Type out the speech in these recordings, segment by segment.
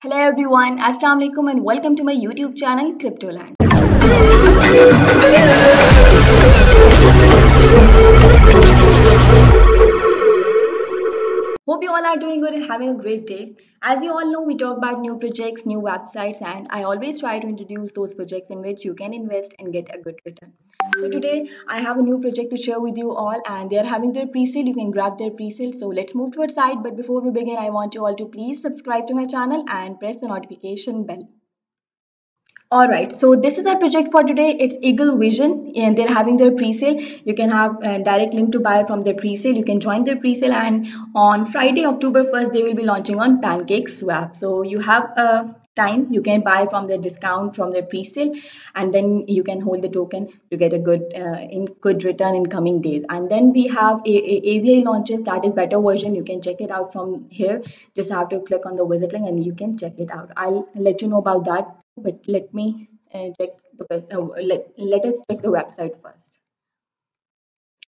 Hello everyone, Assalamu alaikum and welcome to my YouTube channel Cryptoland. Hope you all are doing good and having a great day. As you all know, we talk about new projects, new websites, and I always try to introduce those projects in which you can invest and get a good return. So today I have a new project to share with you all, and they are having their pre-sale. You can grab their pre-sale. So let's move towards site. But before we begin, I want you all to please subscribe to my channel and press the notification bell. All right, so this is our project for today. It's Eagle Vision, and they're having their pre-sale. You can have a direct link to buy from their pre-sale. You can join their pre-sale, and on Friday, October 1st, they will be launching on Pancake Swap. So you have a time you can buy from their discount from their pre-sale, and then you can hold the token to get a good return in coming days. And then we have AVI launches, that is better version. You can check it out from here. Just have to click on the visit link and you can check it out. I'll let you know about that, but let me check because let us check the website first.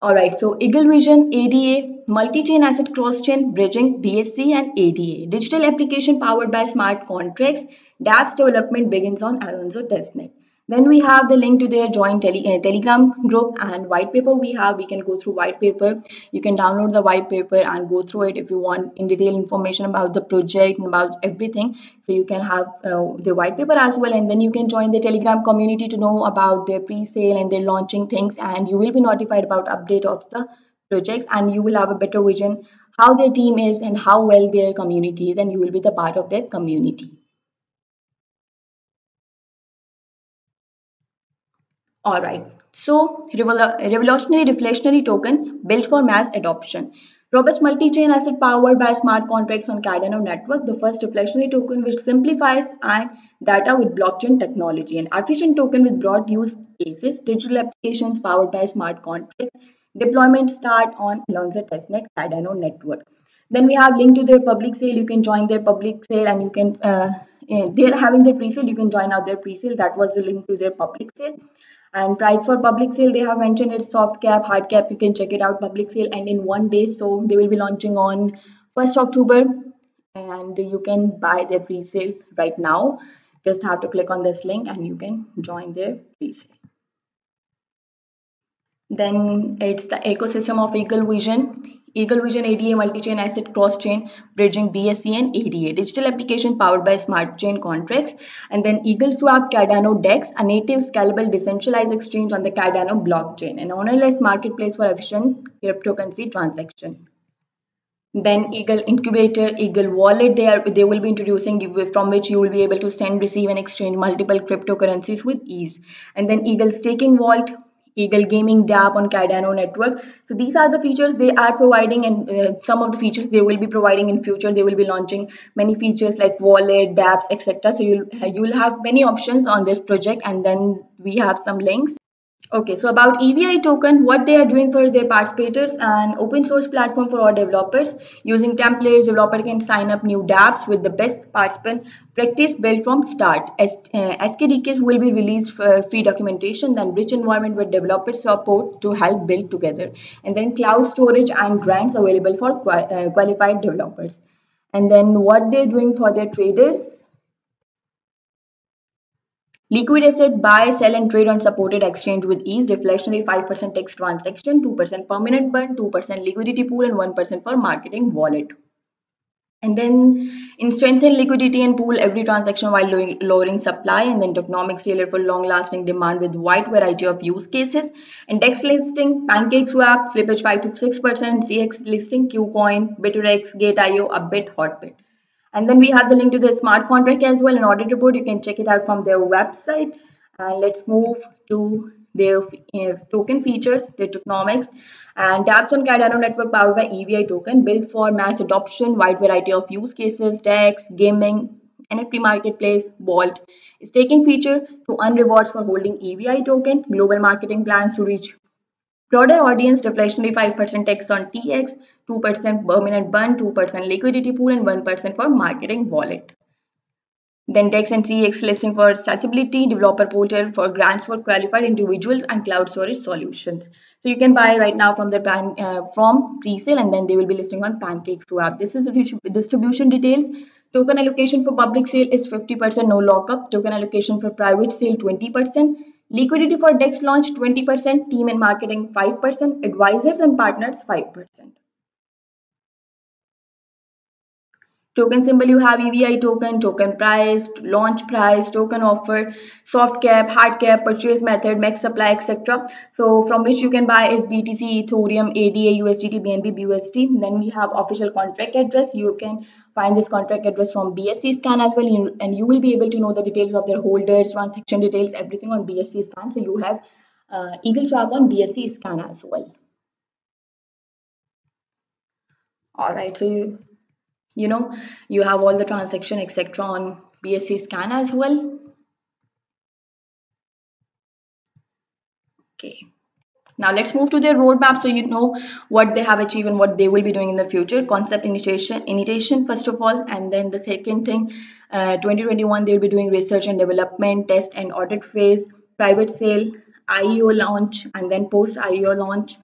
All right, so Eagle Vision ADA, multi-chain asset cross-chain bridging DSC and ADA, digital application powered by smart contracts. dApps development begins on Alonzo testnet. Then we have the link to their joint Telegram group and white paper. We can go through white paper. You can download the white paper and go through it if you want in detail information about the project and about everything. So you can have the white paper as well, and then you can join the Telegram community to know about their pre-sale and their launching things, and you will be notified about update of the projects, and you will have a better vision how their team is and how well their community is, and you will be the part of their community. All right. So, revolutionary deflationary token built for mass adoption. Robust multi-chain asset powered by smart contracts on Cardano network, the first deflationary token which simplifies and data with blockchain technology. An efficient token with broad use cases, digital applications powered by smart contracts. Deployment start on Alonzo testnet Cardano network. Then we have link to their public sale. You can join their public sale, and you can they're having their pre-sale. You can join out their pre-sale. That was the link to their public sale. And price for public sale, they have mentioned it's soft cap, hard cap. You can check it out. Public sale and in one day. So they will be launching on 1st October, and you can buy their pre-sale right now. Just have to click on this link and you can join their pre-sale. Then it's the ecosystem of Eagle Vision. Eagle Vision ADA multi-chain asset cross-chain bridging BSC and ADA digital application powered by smart chain contracts. And then Eagle Swap Cardano DEX, a native scalable decentralized exchange on the Cardano blockchain, an ownerless marketplace for efficient cryptocurrency transaction. Then Eagle Incubator, Eagle Wallet, they will be introducing from which you will be able to send, receive, and exchange multiple cryptocurrencies with ease. And then Eagle Staking Vault, Eagle Gaming dApp on Cardano network. So these are the features they are providing, and some of the features they will be providing in future. They will be launching many features like wallet, dApps, etc. So you'll have many options on this project, and then we have some links. Okay, so about EVI token, what they are doing for their participators, an open source platform for all developers. Using templates, developer can sign up new dApps with the best participant practice built from start. SKDKs will be released for free documentation, then rich environment with developer support to help build together. And then cloud storage and grants available for qualified developers. And then what they're doing for their traders. Liquid asset buy, sell, and trade on supported exchange with ease. Deflationary 5% tax transaction, 2% permanent burn, 2% liquidity pool, and 1% for marketing wallet. And then in strengthen liquidity and pool every transaction while lowering supply, and then tokenomics tailored for long-lasting demand with wide variety of use cases. Index listing, Pancake Swap, slippage 5 to 6%, CX listing, KuCoin, BitREX, Gate.io, Upbit, Hotbit. And then we have the link to the smart contract as well, an audit report. You can check it out from their website. Let's move to their token features, their tokenomics. And dApps on Cardano network powered by EVI token, built for mass adoption, wide variety of use cases, DEX, gaming, NFT marketplace, vault. Staking feature to earn rewards for holding EVI token, global marketing plans to reach broader audience, deflationary 5% tax on TX, 2% permanent burn, 2% liquidity pool, and 1% for marketing wallet. Then DEX and CX listing for accessibility, developer portal for grants for qualified individuals, and cloud storage solutions. So you can buy right now from from pre-sale, and then they will be listing on Pancake Swap. This is the distribution details. Token allocation for public sale is 50%, no lockup. Token allocation for private sale 20%. Liquidity for DEX launch 20%. Team and marketing 5%. Advisors and partners 5%. Token symbol you have EVI token, token price, launch price, token offer, soft cap, hard cap, purchase method, max supply, etc. So from which you can buy is BTC, Ethereum, ADA, USDT, BNB, BUSD. Then we have official contract address. You can find this contract address from BSC scan as well, and you will be able to know the details of their holders, transaction details, everything on BSC scan. So you have Eagle Swap on BSC scan as well. All right, so you know you have all the transaction etc on BSC scan as well. Okay, now let's move to their roadmap so you know what they have achieved and what they will be doing in the future. Concept initiation first of all, and then the second thing, 2021 they will be doing research and development, test and audit phase, private sale, IEO launch, and then post IEO launch,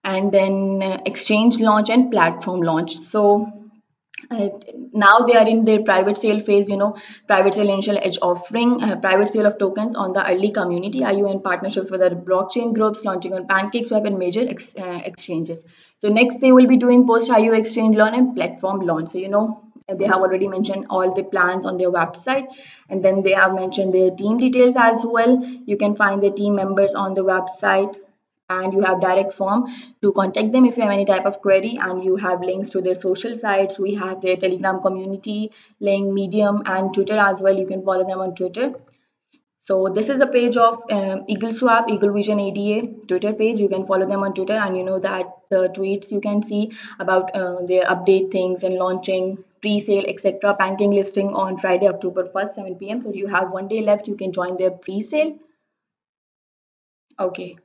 and then exchange launch and platform launch. So uh, now they are in their private sale phase, private sale initial edge offering, private sale of tokens on the early community, IU in partnerships with other blockchain groups, launching on PancakeSwap and major exchanges. So next they will be doing post IU exchange launch and platform launch. So they have already mentioned all the plans on their website, and then they have mentioned their team details as well. You can find the team members on the website, and you have direct form to contact them if you have any type of query, and you have links to their social sites. We have their Telegram community link, Medium, and Twitter as well. You can follow them on Twitter. So this is the page of Eagle Swap, Eagle Vision ADA Twitter page. You can follow them on Twitter, and you know that the tweets you can see about their update things and launching, pre-sale, etc. Banking listing on Friday, October 1st, 7 p.m. So you have one day left. You can join their pre-sale. Okay.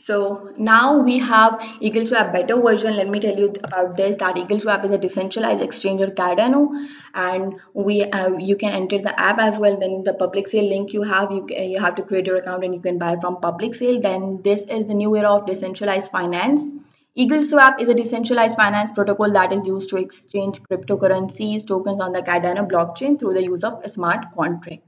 So now we have EagleSwap beta version. Let me tell you about this. That EagleSwap is a decentralized exchange or Cardano, and you can enter the app as well. Then the public sale link you have to create your account and you can buy from public sale. Then this is the new era of decentralized finance. EagleSwap is a decentralized finance protocol that is used to exchange cryptocurrencies tokens on the Cardano blockchain through the use of a smart contract.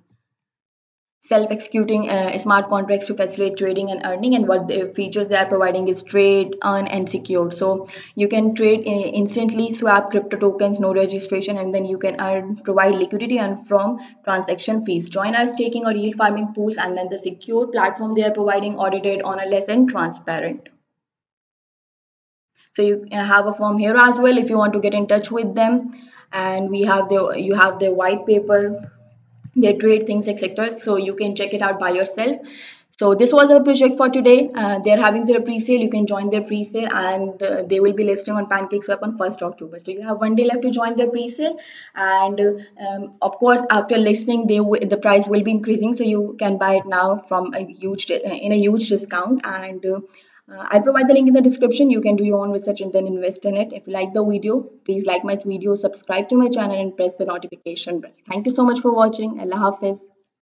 Self-executing smart contracts to facilitate trading and earning, and what the features they are providing is trade, earn, and secure. So you can trade instantly, swap crypto tokens, no registration, and then you can earn, provide liquidity and from transaction fees, join our staking or yield farming pools, and then the secure platform they are providing, audited, honorless, and transparent. So you have a form here as well if you want to get in touch with them, and you have the white paper, their trade things etc, so you can check it out by yourself. So this was the project for today. They're having their pre-sale. You can join their pre-sale, and they will be listing on PancakeSwap on 1st October. So you have one day left to join their pre-sale, and of course after listing the price will be increasing, so you can buy it now from a in a huge discount. And I'll provide the link in the description. You can do your own research and then invest in it. If you like the video, please like my video, subscribe to my channel, and press the notification bell. Thank you so much for watching. Allah Hafiz.